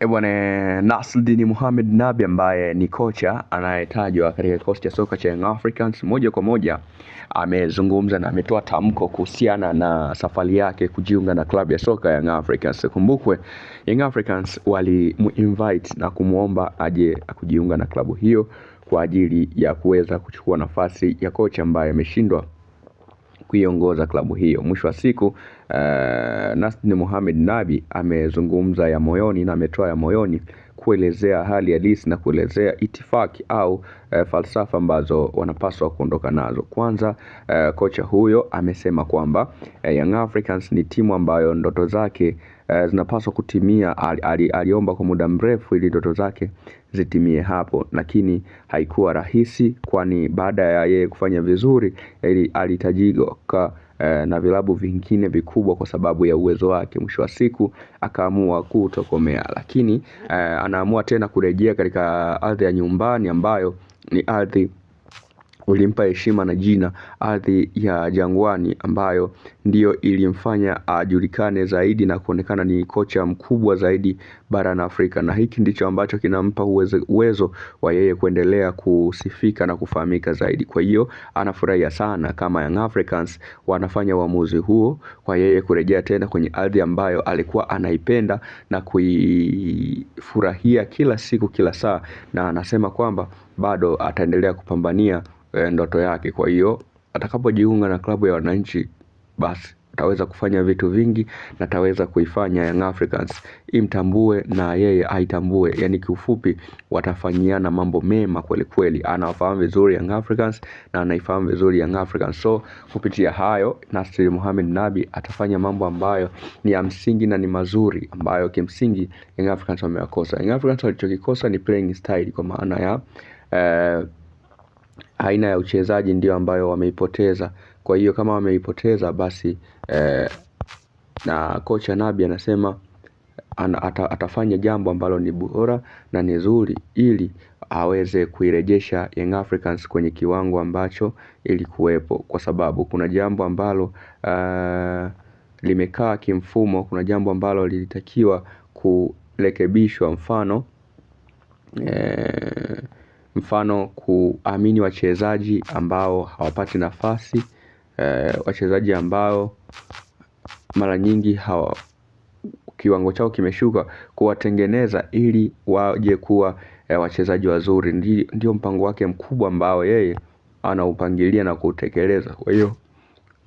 Bwana Nasreddine Mohamed Nabi ambaye ni kocha anayetajwa katika kikosi cha soka cha Young Africans, moja kwa moja amezungumza na ametoa tamko kuhusiana na safari yake kujiunga na klabu ya soka Young Africans. Kumbukwe Young Africans walimuinvite na kumuomba aje kujiunga na klabu hiyo kwa ajili ya kuweza kuchukua nafasi ya kocha ambaye ameshindwa kuiongoza klabu hiyo. Mwisho wa siku Nasreddine Mohamed Nabi amezungumza ya moyoni na ametoa ya moyoni kuelezea hali halisi na kuelezea itifaki au falsafa ambazo wanapaswa kuondoka nazo. Kwanza kocha huyo amesema kwamba Young Africans ni timu ambayo ndoto zake zinapaswa kutimia. Aliomba kwa muda mrefu ili ndoto zake zitimie hapo, lakini haikuwa rahisi, kwani baada ya yeye kufanya vizuri alihitajika na vilabu vingine vikubwa kwa sababu ya uwezo wake. Mwisho wa siku akaamua kutokomea, lakini anaamua tena kurejea katika ardhi ya nyumbani ambayo ni ardhi ulimpa heshima na jina, ardhi ya Jangwani ambayo ndiyo ilimfanya ajulikane zaidi na kuonekana ni kocha mkubwa zaidi barani Afrika, na hiki ndicho ambacho kinampa uwezo wa yeye kuendelea kusifika na kufahamika zaidi. Kwa hiyo anafurahia sana kama Young Africans wanafanya uamuzi huo kwa yeye kurejea tena kwenye ardhi ambayo alikuwa anaipenda na kuifurahia kila siku kila saa, na anasema kwamba bado ataendelea kupambania ndoto yake. Kwa hiyo atakapojiunga na klabu ya wananchi, basi ataweza kufanya vitu vingi na ataweza kuifanya Young Africans imtambue na yeye aitambue. Yani kiufupi watafanyiana mambo mema kweli kweli. Anafahamu vizuri Young Africans na anaifahamu vizuri Young Africans. So kupitia hayo Nasreddine Mohamed Nabi atafanya mambo ambayo ni ya msingi na ni mazuri, ambayo kimsingi Young Africans wamewakosa. Young Africans walichokikosa ni playing style, kwa maana ya aina ya uchezaji ndio ambayo wameipoteza. Kwa hiyo kama wameipoteza basi na kocha Nabi anasema atafanya jambo ambalo ni bora na ni zuri ili aweze kuirejesha Young Africans kwenye kiwango ambacho ilikuwepo, kwa sababu kuna jambo ambalo limekaa kimfumo, kuna jambo ambalo lilitakiwa kurekebishwa, mfano kuamini wachezaji ambao hawapati nafasi, wachezaji ambao mara nyingi kiwango chao kimeshuka, kuwatengeneza ili waje kuwa wachezaji wazuri. Ndio mpango wake mkubwa ambao yeye anaupangilia na kutekeleza. Kwa hiyo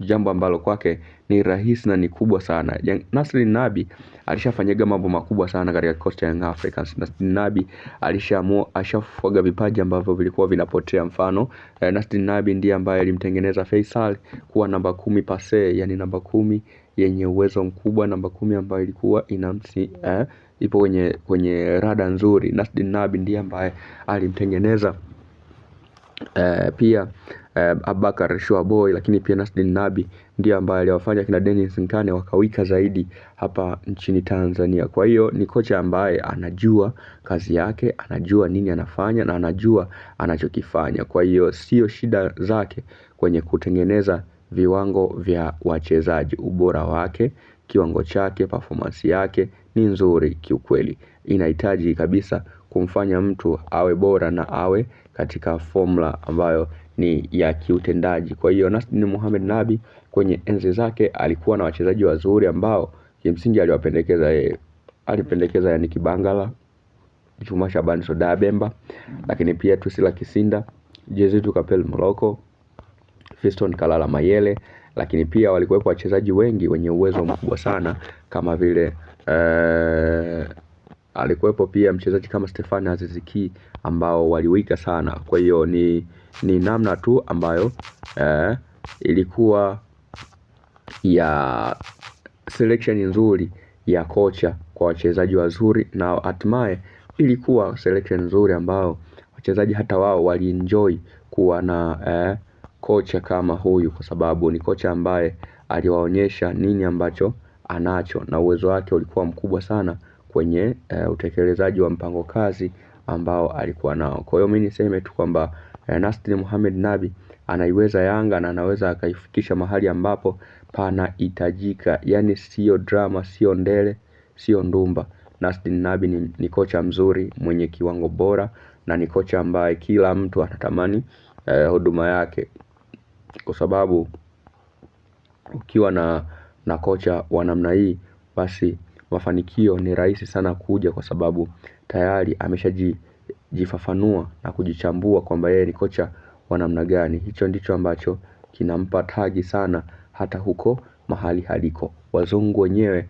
jambo ambalo kwake ni rahisi na ni kubwa sana. Nasreddine Nabi alishafanyaga mambo makubwa sana katika kikosi cha Young Africans. Nasreddine Nabi alishafuaga vipaji ambavyo vilikuwa vinapotea. Mfano Nasreddine Nabi ndiye ambaye alimtengeneza Faisal kuwa namba 10 pase, yani namba 10 yenye uwezo mkubwa, namba 10 ambayo ilikuwa ipo kwenye rada nzuri. Nasreddine Nabi ndiye ambaye alimtengeneza pia Abubakar Shuaboy, lakini pia Nasreddine Nabi ndiye ambaye aliwafanya kina Dennis Nkane wakawika zaidi hapa nchini Tanzania. Kwa hiyo ni kocha ambaye anajua kazi yake, anajua nini anafanya na anajua anachokifanya. Kwa hiyo sio shida zake kwenye kutengeneza viwango vya wachezaji. Ubora wake, kiwango chake, performance yake ni nzuri kiukweli. Inahitaji kabisa kumfanya mtu awe bora na awe katika formula ambayo ni ya kiutendaji. Kwa hiyo Nasreddine Mohamed Nabi kwenye enzi zake alikuwa na wachezaji wazuri ambao kimsingi aliwapendekeza yeye. Alipendekeza yani Kibangala, Juma Shaban Soda Bemba, lakini pia Tusila Kisinda, Jezitu Kapel Moloko, Fiston Kalala Mayele, lakini pia walikuwepo wachezaji wengi wenye uwezo mkubwa sana kama vile alikuwepo pia mchezaji kama Stefan Aziz Ki ambao waliwika sana. Kwa hiyo ni namna tu ambayo ilikuwa ya selection nzuri ya kocha kwa wachezaji wazuri, na hatimaye ilikuwa selection nzuri ambao wachezaji hata wao walienjoy kuwa na kocha kama huyu, kwa sababu ni kocha ambaye aliwaonyesha nini ambacho anacho na uwezo wake ulikuwa mkubwa sana kwenye utekelezaji wa mpango kazi ambao alikuwa nao. Kwa hiyo mimi niseme tu kwamba Nasreddine Mohamed Nabi anaiweza Yanga na anaweza akaifikisha mahali ambapo pana hitajika. Yani sio drama, sio ndele, sio ndumba. Nasreddine Nabi ni kocha mzuri mwenye kiwango bora, na ni kocha ambaye kila mtu anatamani huduma yake, kwa sababu ukiwa na kocha wa namna hii, basi mafanikio ni rahisi sana kuja, kwa sababu tayari ameshajifafanua na kujichambua kwamba yeye ni kocha wa namna gani. Hicho ndicho ambacho kinampa taji sana hata huko mahali haliko. Wazungu wenyewe